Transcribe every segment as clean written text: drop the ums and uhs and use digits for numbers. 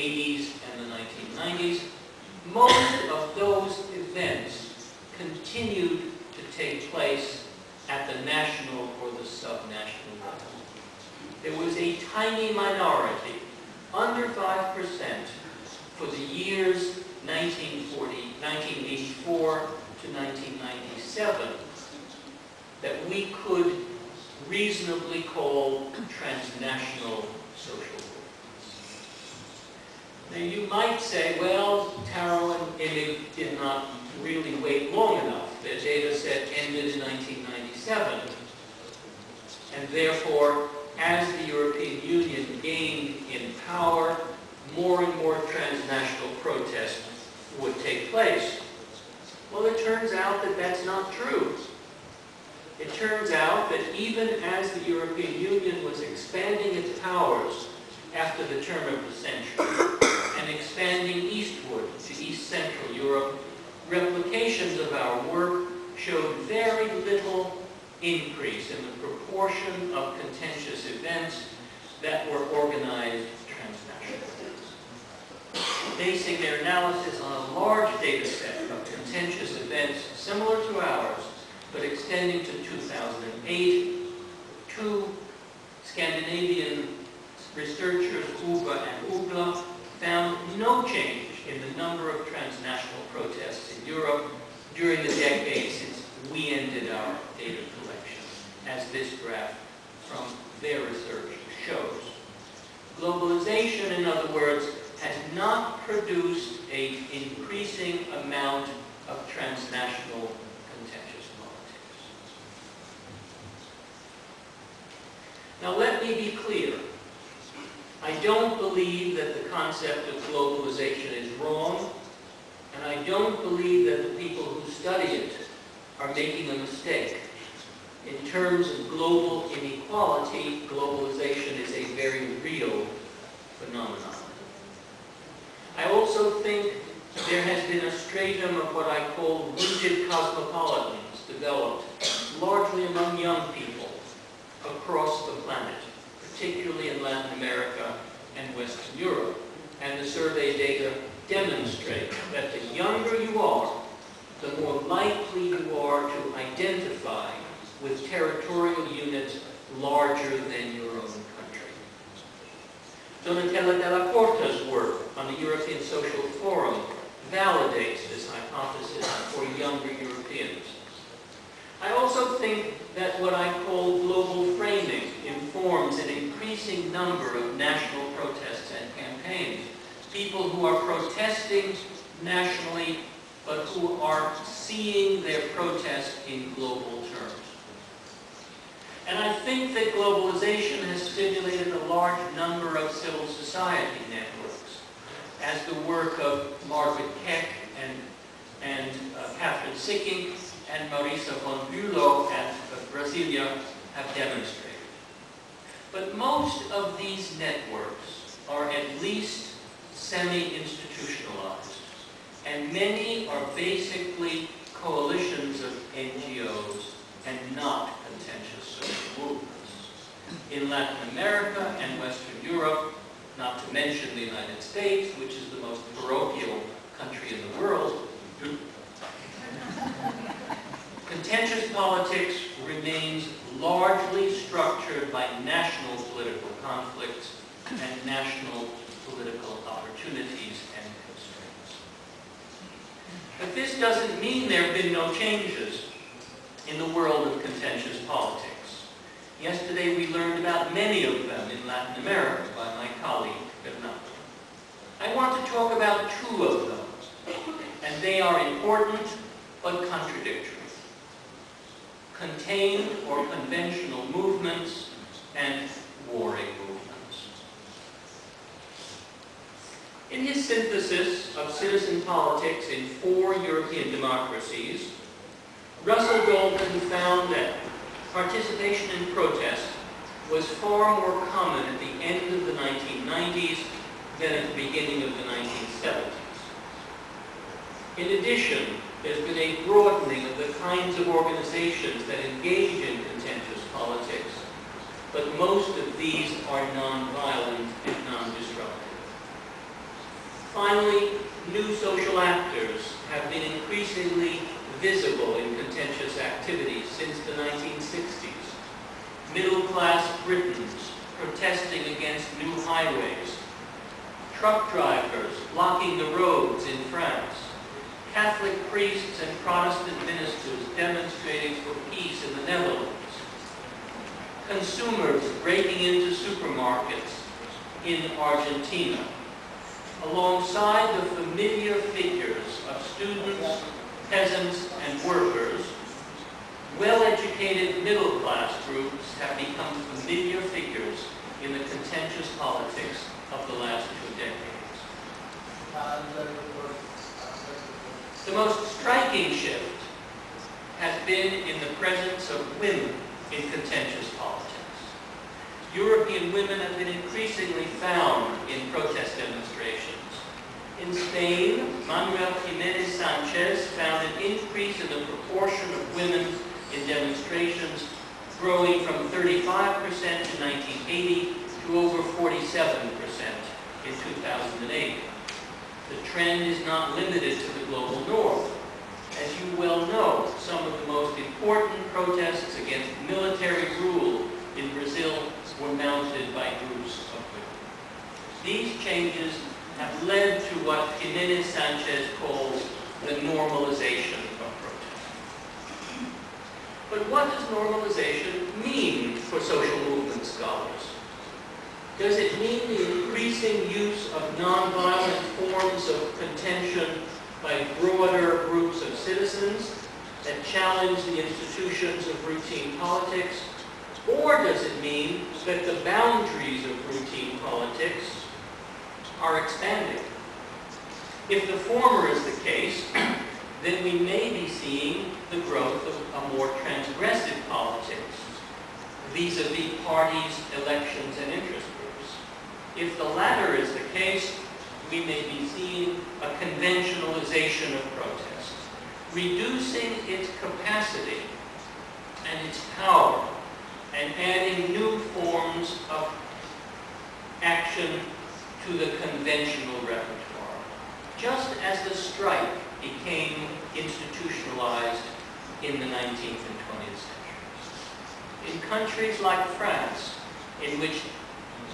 1980s and the 1990s, most of those events continued to take place at the national or the subnational level. There was a tiny minority, under 5%, for the years 1984 to 1997, that we could reasonably call transnational social movements. Now you might say, well, Tarrow and Imig did not really wait long enough. Their data set ended in 1997, and therefore, as the European Union gained in power, more and more transnational protests would take place. Well, it turns out that that's not true. It turns out that even as the European Union was expanding its powers after the turn of the century and expanding eastward to East Central Europe, replications of our work showed very little increase in the proportion of contentious events that were organized transnationally. Basing their analysis on a large data set of contentious events similar to ours, but extending to 2008, two Scandinavian researchers, Uva and Ugla, found no change in the number of transnational protests in Europe during the decade since we ended our data collection, as this graph from their research shows. Globalization, in other words, has not produced an increasing amount of transnational contentious politics. Now let me be clear. I don't believe that the concept of globalization is wrong, and I don't believe that the people who study it are making a mistake. In terms of global inequality, globalization is a very real phenomenon. I also think there has been a stratum of what I call rooted cosmopolitans developed largely among young people across the planet, particularly in Latin America and Western Europe. And the survey data demonstrate that the younger you are, the more likely you are to identify with territorial units larger than your own country. Donatella Della Porta's work on the European Social Forum validates this hypothesis for younger Europeans. I also think that what I call global framing informs an increasing number of national protests and campaigns. People who are protesting nationally, but who are seeing their protest in global terms. And I think that globalization has stimulated a large number of civil society networks, as the work of Margaret Keck and Catherine Sicking and Marisa von Bülow at Brasilia have demonstrated. But most of these networks are at least semi-institutionalized, and many are basically coalitions of NGOs and not contentious social movements. In Latin America and Western Europe, not to mention the United States, which is the most parochial country in the world, contentious politics remains largely structured by national political conflicts and national political opportunities and constraints. But this doesn't mean there have been no changes in the world of contentious politics. Yesterday we learned about many of them in Latin America by my colleague, Breno. I want to talk about two of them, and they are important but contradictory. Contained or conventional movements and warring movements. In his synthesis of citizen politics in 4 European democracies, Russell Dalton found that participation in protest was far more common at the end of the 1990s than at the beginning of the 1970s. In addition, there's been a broadening of the kinds of organizations that engage in contentious politics, but most of these are non-violent and non-disruptive. Finally, new social actors have been increasingly visible in contentious activities since the 1960s. Middle-class Britons protesting against new highways, truck drivers blocking the roads in France, Catholic priests and Protestant ministers demonstrating for peace in the Netherlands, consumers breaking into supermarkets in Argentina, alongside the familiar figures of students, peasants, and workers. Well-educated middle-class groups have become familiar figures in the contentious politics of the last 2 decades. The most striking shift has been in the presence of women in contentious politics. European women have been increasingly found in protest demonstrations. In Spain, Manuel Jiménez Sánchez found an increase in the proportion of women in demonstrations, growing from 35% in 1980 to over 47% in 2008. The trend is not limited to the global north. As you well know, some of the most important protests against military rule in Brazil were mounted by groups of women. These changes have led to what Jiménez Sánchez calls the normalization of protest. But what does normalization mean for social movement scholars? Does it mean the increasing use of nonviolent forms of contention by broader groups of citizens that challenge the institutions of routine politics? Or does it mean that the boundaries of routine politics are expanding? If the former is the case, then we may be seeing the growth of a more transgressive politics vis-a-vis parties, elections, and interest groups. If the latter is the case, we may be seeing a conventionalization of protest, reducing its capacity and its power, and adding new forms of action to the conventional repertoire, just as the strike became institutionalized in the 19th and 20th centuries. In countries like France, in which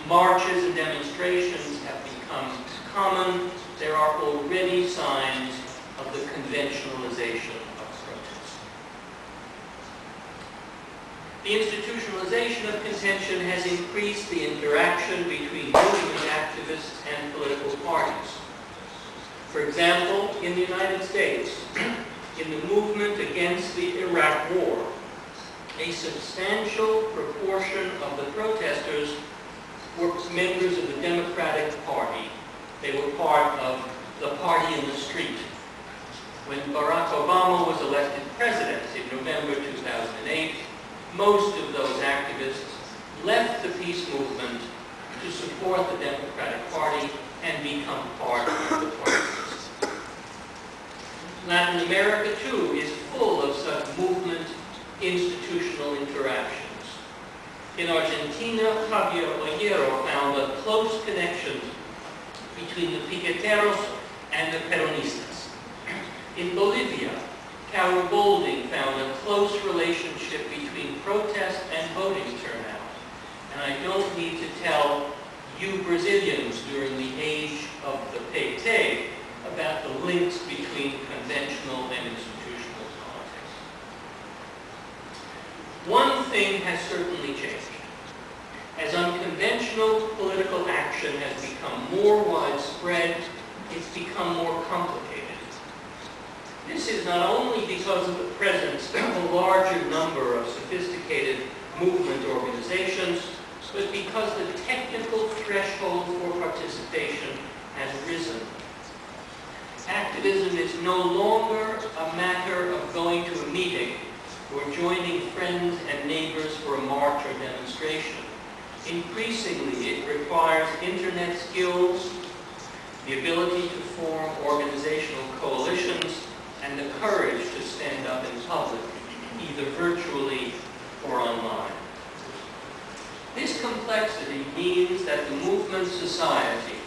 marches and demonstrations have become common, there are already signs of the conventionalization of protest. The institutionalization of contention has increased the interaction between movement activists and political parties. For example, in the United States, in the movement against the Iraq War, a substantial proportion of the protesters were members of the Democratic Party. They were part of the party in the street. When Barack Obama was elected president in November 2008, most of those activists left the peace movement to support the Democratic Party and become part of the party. Latin America, too, is full of such movement institutional interactions. In Argentina, Javier Ollero found a close connection between the piqueteros and the peronistas. In Bolivia, Carol Golding found a close relationship between protest and voting turnout. And I don't need to tell you Brazilians during the age of the PT about the links between conventional and institutional politics. One thing has certainly changed. As unconventional political action has become more widespread, it's become more complicated. This is not only because of the presence of a larger number of sophisticated movement organizations, but because the technical threshold for participation has risen. Activism is no longer a matter of going to a meeting or joining friends and neighbors for a march or demonstration. Increasingly, it requires internet skills, the ability to form organizational coalitions, and the courage to stand up in public, either virtually or online. This complexity means that the movement society